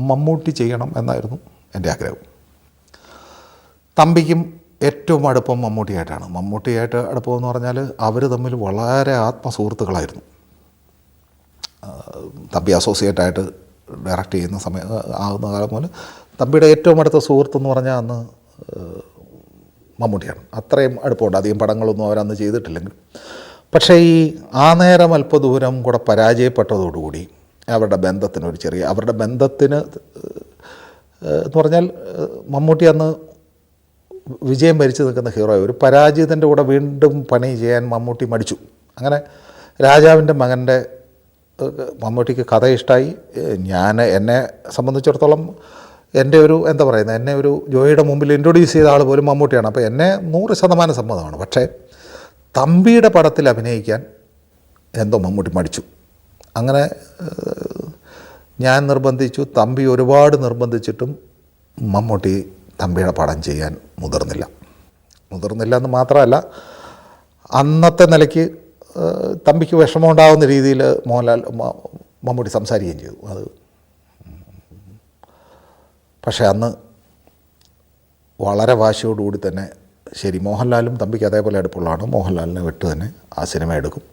മമ്മൂട്ടി ചെയ്യണം എന്നായിരുന്നു എൻ്റെ ആഗ്രഹം. തമ്പിക്കും ഏറ്റവും അടുപ്പം മമ്മൂട്ടിയായിട്ടാണ്. മമ്മൂട്ടിയായിട്ട് അടുപ്പമെന്ന് പറഞ്ഞാൽ അവർ തമ്മിൽ വളരെ ആത്മസുഹൃത്തുക്കളായിരുന്നു. തമ്പി അസോസിയേറ്റായിട്ട് ഡയറക്റ്റ് ചെയ്യുന്ന ആകുന്ന കാലം മുതൽ തമ്പിയുടെ ഏറ്റവും അടുത്ത സുഹൃത്തെന്ന് പറഞ്ഞാൽ അന്ന് മമ്മൂട്ടിയാണ്. അത്രയും അടുപ്പമുണ്ട്. അധികം പടങ്ങളൊന്നും അവരന്ന് ചെയ്തിട്ടില്ലെങ്കിൽ. പക്ഷേ ഈ ആ നേരം അല്പദൂരം കൂടെ പരാജയപ്പെട്ടതോടുകൂടി അവരുടെ ബന്ധത്തിന് എന്ന് പറഞ്ഞാൽ മമ്മൂട്ടി അന്ന് വിജയം ഭരിച്ചു നിൽക്കുന്ന ഹീറോ, ഒരു പരാജിതൻ്റെ കൂടെ വീണ്ടും പണി ചെയ്യാൻ മമ്മൂട്ടി മടിച്ചു. അങ്ങനെ രാജാവിൻ്റെ മകൻ്റെ മമ്മൂട്ടിക്ക് കഥ ഇഷ്ടമായി. എന്നെ സംബന്ധിച്ചിടത്തോളം എൻ്റെ ഒരു എന്നെ ഒരു ജോയിയുടെ മുമ്പിൽ ഇൻട്രൊഡ്യൂസ് ചെയ്ത ആൾ പോലും മമ്മൂട്ടിയാണ്. അപ്പോൾ എന്നെ 100% സമ്മതമാണ്. പക്ഷേ തമ്പിയുടെ പടത്തിൽ അഭിനയിക്കാൻ എന്തോ മമ്മൂട്ടി മടിച്ചു. അങ്ങനെ ഞാൻ നിർബന്ധിച്ചു, തമ്പി ഒരുപാട് നിർബന്ധിച്ചിട്ടും മമ്മൂട്ടി തമ്പിയുടെ പടം ചെയ്യാൻ മുതിർന്നില്ല എന്ന് മാത്രമല്ല, അന്നത്തെ നിലയ്ക്ക് തമ്പിക്ക് വിഷമമുണ്ടാകുന്ന രീതിയിൽ മമ്മൂട്ടി സംസാരിക്കുകയും ചെയ്തു. പക്ഷേ അന്ന് വളരെ വാശിയോടുകൂടി തന്നെ ശരി, മോഹൻലാലും തമ്പിക്ക് അതേപോലെ അടുപ്പമുള്ളതാണ്, മോഹൻലാലിനെ വിട്ട് തന്നെ ആ സിനിമ എടുക്കും,